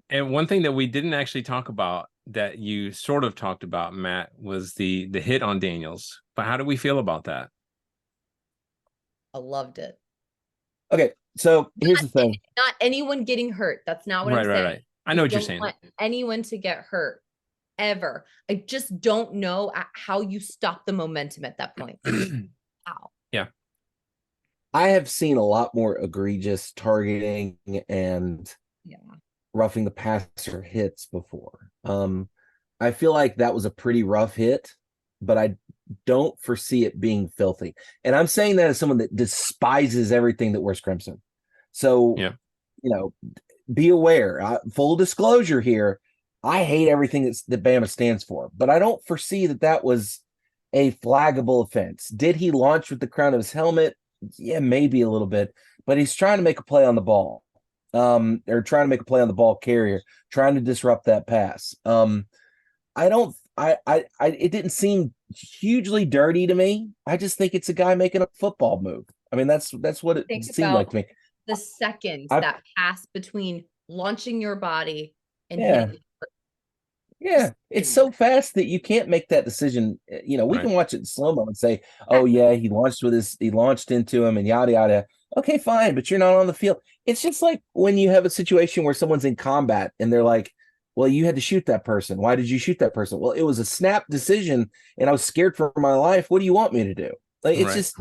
And one thing that we didn't actually talk about that you sort of talked about, Matt, was the hit on Daniels. But how do we feel about that? I loved it. Okay, so here's the thing. Not anyone getting hurt. That's not what I'm Right, right, saying. right. I I know what you're don't saying. want anyone to get hurt ever. I just don't know how you stop the momentum at that point. How? Yeah. I have seen a lot more egregious targeting and Yeah. roughing the passer hits before. I feel like that was a pretty rough hit, but I don't foresee it being filthy. And I'm saying that as someone that despises everything that wears crimson. So, Yeah. you know, be aware. Full disclosure here, I hate everything that Bama stands for, but I don't foresee that was a flaggable offense. Did he launch with the crown of his helmet? Yeah, maybe a little bit, but he's trying to make a play on the ball. Or trying to make a play on the ball carrier, trying to disrupt that pass. I don't it didn't seem hugely dirty to me. I just think it's a guy making a football move. I mean, that's what it Think seemed like about to me. the seconds I that pass between launching your body and Yeah. hitting. Yeah, it's so fast that you can't make that decision. We Right. can watch it in slow-mo and say, "Oh yeah, he launched into him and yada yada." Okay, fine, but you're not on the field. It's just like when you have a situation where someone's in combat and they're like, "Well, you had to shoot that person. Why did you shoot that person?" Well, it was a snap decision and I was scared for my life. What do you want me to do? Like it's Right. just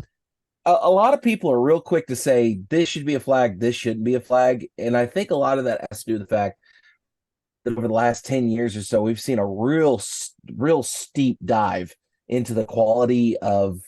a lot of people are real quick to say this should be a flag, this shouldn't be a flag, and I think a lot of that has to do with the fact that over the last 10 years or so, we've seen a real steep dive into the quality of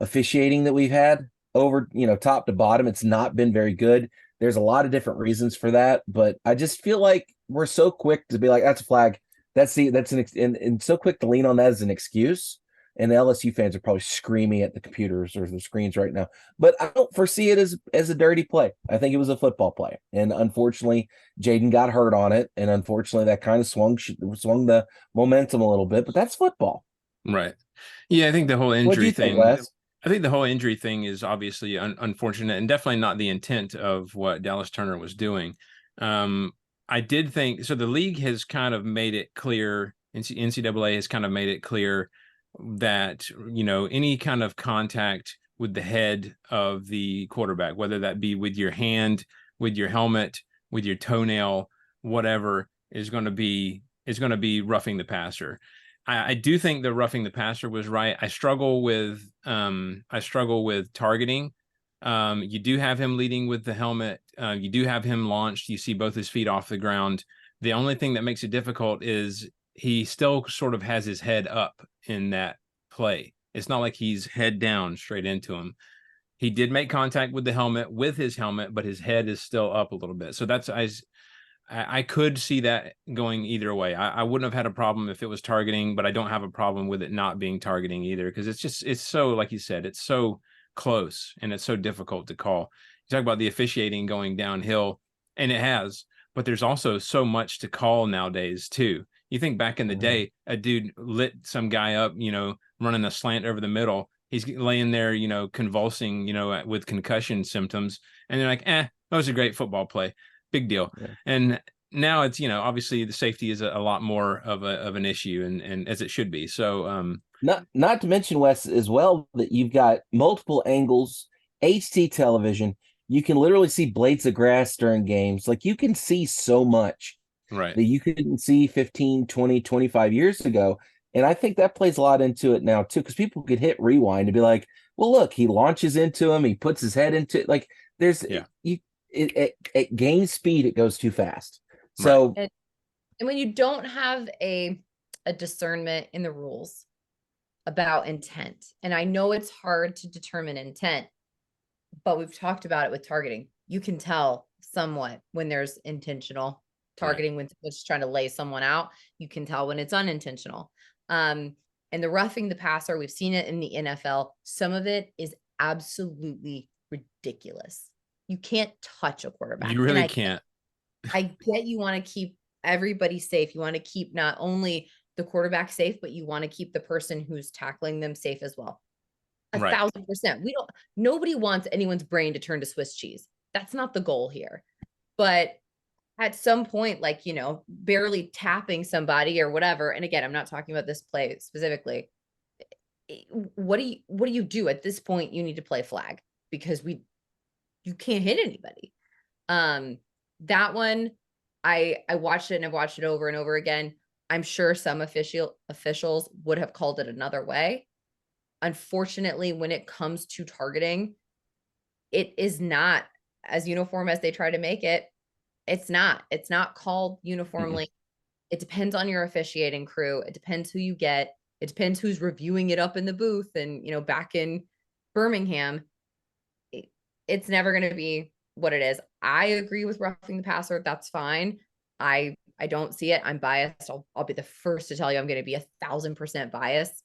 officiating that we've had over, top to bottom. It's not been very good. There's a lot of different reasons for that, but I just feel like we're so quick to be like, that's a flag. And so quick to lean on that as an excuse. And the LSU fans are probably screaming at the computers or the screens right now. But I don't foresee it as a dirty play. I think it was a football play. And unfortunately, Jayden got hurt on it. And unfortunately, that kind of swung the momentum a little bit. But that's football. Right. Yeah, I think the whole What do injury you think, thing, Wes? I think the whole injury thing is obviously unfortunate and definitely not the intent of what Dallas Turner was doing. Um, I did think so. The league has kind of made it clear, NCAA has kind of made it clear that, any kind of contact with the head of the quarterback, whether that be with your hand, with your helmet, with your toenail, whatever, is going to be roughing the passer. I do think the roughing the passer was right. I struggle with targeting. You do have him leading with the helmet. You do have him launched. You see both his feet off the ground. The only thing that makes it difficult is he still sort of has his head up in that play. It's not like he's head down straight into him. He did make contact with the helmet with his helmet, but his head is still up a little bit. So I could see that going either way. I wouldn't have had a problem if it was targeting, but I don't have a problem with it not being targeting either, because it's so, like you said, it's so close and it's so difficult to call. You talk about the officiating going downhill, and it has, but there's also so much to call nowadays too. You think back in the Mhm. day, a dude lit some guy up, running a slant over the middle. He's laying there, convulsing, with concussion symptoms, and they're like, that was a great football play, big deal. Yeah. And now it's, obviously the safety is a lot more of an issue, and as it should be. So Not to mention, Wes, as well, that you've got multiple angles, HT television. You can literally see blades of grass during games. Like you can see so much right. that you couldn't see 15, 20, 25 years ago. And I think that plays a lot into it now too, because people could hit rewind and be like, well, look, he launches into him, he puts his head into it. Like there's Yeah. at game speed, it goes too fast. Right. So And when you don't have a discernment in the rules about intent, and I know it's hard to determine intent, but we've talked about it with targeting. You can tell somewhat when there's intentional Right. targeting, when it's trying to lay someone out. You can tell when it's unintentional. And the roughing the passer, we've seen it in the NFL. Some of it is absolutely ridiculous. You can't touch a quarterback. You And really can't. I get you want to keep everybody safe. You want to keep not only the quarterback safe, but you want to keep the person who's tackling them safe as well. A Right. 1000%. Nobody wants anyone's brain to turn to Swiss cheese. That's not the goal here. But at some point, like, barely tapping somebody or whatever. And again, I'm not talking about this play specifically. What do you do at this point? You need to play flag because you can't hit anybody. That one, I watched it and I've watched it over and over again. I'm sure some officials would have called it another way. Unfortunately, when it comes to targeting, it is not as uniform as they try to make it. It's not called uniformly. It depends on your officiating crew. It depends who you get. It depends who's reviewing it up in the booth. And, back in Birmingham, it's never going to be what it is. I agree with roughing the passer. That's fine. I don't see it. I'm biased. I'll be the first to tell you I'm going to be 1,000% biased,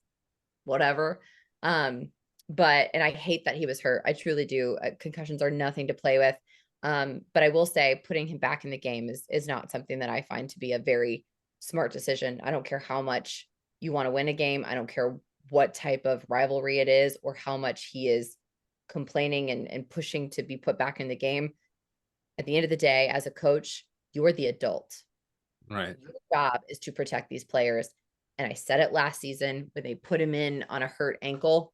whatever. But I hate that he was hurt. I truly do. Concussions are nothing to play with. But I will say putting him back in the game is not something that I find to be a very smart decision. I don't care how much you want to win a game. I don't care what type of rivalry it is or how much he is complaining and pushing to be put back in the game. At the end of the day, as a coach, you're the adult. Right. Your job is to protect these players. And I said it last season when they put him in on a hurt ankle.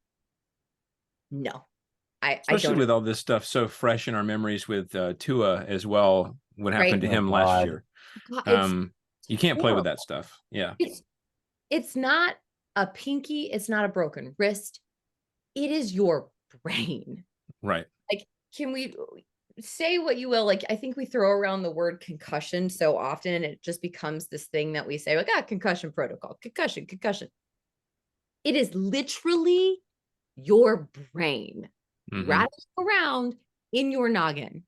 No, Especially I don't. with all this stuff so fresh in our memories with Tua as well, what happened to Oh, him last God. year. God, You can't play with that horrible. stuff. Yeah. It's not a pinky. It's not a broken wrist. It is your brain. Right. Like, can we say what you will? Like, I think we throw around the word concussion so often, and it just becomes this thing that we say, like, concussion protocol, concussion. It is literally your brain rattling around in your noggin.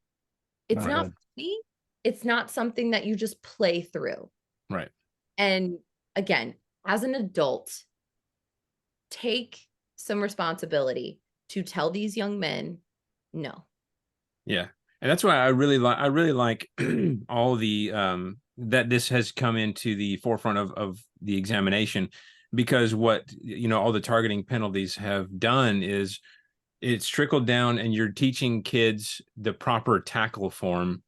It's Not not good. funny. It's not something that you just play through. Right. And again, as an adult, take some responsibility to tell these young men, no. Yeah. And that's why I really like all the that this has come into the forefront of the examination, because what all the targeting penalties have done is it's trickled down, and you're teaching kids the proper tackle form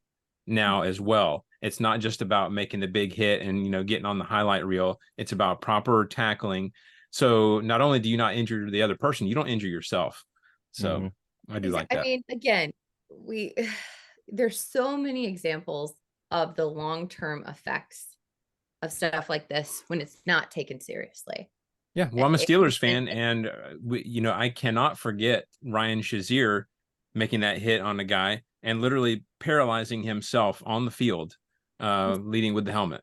now as well. It's not just about making the big hit and getting on the highlight reel. It's about proper tackling. So not only do you not injure the other person, you don't injure yourself. So I do like I that. mean, again, there's so many examples of the long-term effects of stuff like this when it's not taken seriously. Yeah, well, I'm a It- Steelers fan, it- and I cannot forget Ryan Shazier making that hit on a guy and literally paralyzing himself on the field, leading with the helmet.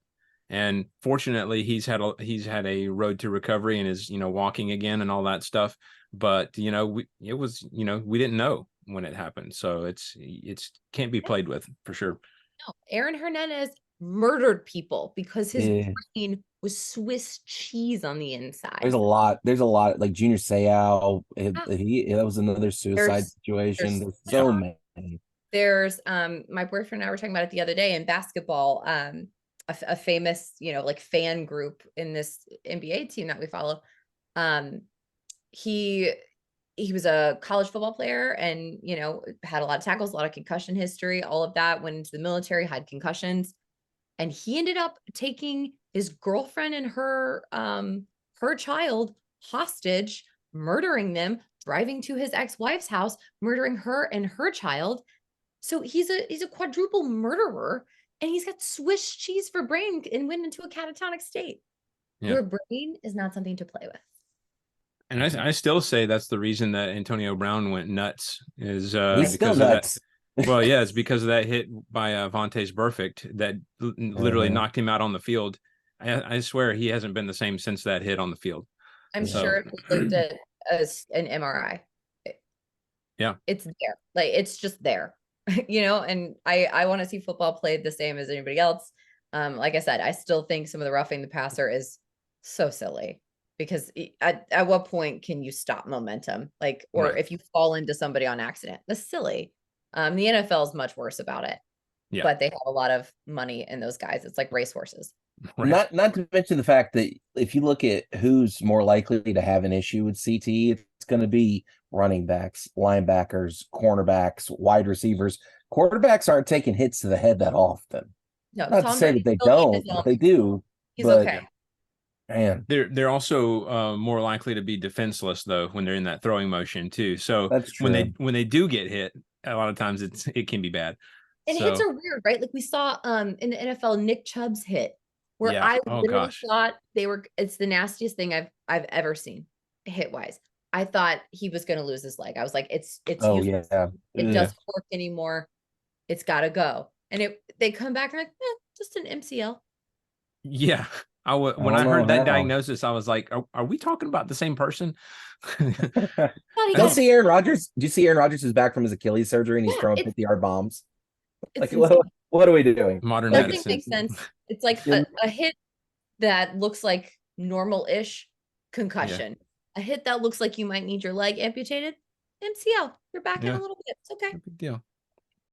And fortunately, he's had a road to recovery and is walking again and all that stuff. But we didn't know when it happened, so it's can't be played with for sure. No, Aaron Hernandez murdered people because his Yeah. brain was Swiss cheese on the inside. There's a lot. There's a lot. Like Junior Seau, Yeah. that was another suicide situation. There's so many. There's my boyfriend and I were talking about it the other day in basketball. A famous, like fan group in this NBA team that we follow. He was a college football player and, had a lot of tackles, a lot of concussion history, all of that, went into the military, had concussions. And he ended up taking his girlfriend and her child hostage, murdering them, driving to his ex-wife's house, murdering her and her child. So he's a quadruple murderer, and he's got Swiss cheese for brain and went into a catatonic state. Yeah. Your brain is not something to play with. And I still say that's the reason that Antonio Brown went nuts is He's still because of nuts. that. Well, yeah, it's because of that hit by Vontaze Burfict that literally knocked him out on the field. I swear he hasn't been the same since that hit on the field. I'm sure if we looked at an MRI, yeah, it's there. Like, it's just there, and I want to see football played the same as anybody else. Like I said, I still think some of the roughing the passer is so silly, because at what point can you stop momentum? Like, or Right. if you fall into somebody on accident, that's silly. The NFL is much worse about it, Yeah. but they have a lot of money in those guys. It's like racehorses. Right. Not to mention the fact that if you look at who's more likely to have an issue with CT, it's going to be running backs, linebackers, cornerbacks, wide receivers. Quarterbacks aren't taking hits to the head that often. No, Not to Tom say Brady that they still needs his don't, helmet. they do. He's But okay. man, They're also more likely to be defenseless though when they're in that throwing motion too. So that's true. when they do get hit, a lot of times it can be bad. And hits are weird, right? Like we saw in the NFL, Nick Chubb's hit, where Yeah. I Oh literally gosh. thought it's the nastiest thing I've ever seen hit wise. I thought he was gonna lose his leg. I was like, it's Oh useless. yeah. It Ugh. doesn't work anymore. It's gotta go. And they come back and like, just an MCL. Yeah. I When don't I know heard that how. diagnosis, I was like, are we talking about the same person? Thought he Don't got see Aaron Rodgers. Do you see Aaron Rodgers is back from his Achilles surgery and he's yeah, throwing it's 50-yard bombs? it's Like insane. what are we doing? Modern Like Nothing medicine. makes sense. It's like you- a hit that looks like normal-ish Yeah. concussion. A hit that looks like you might need your leg amputated, MCL. You're back in Yeah. a little bit. It's okay. No big deal.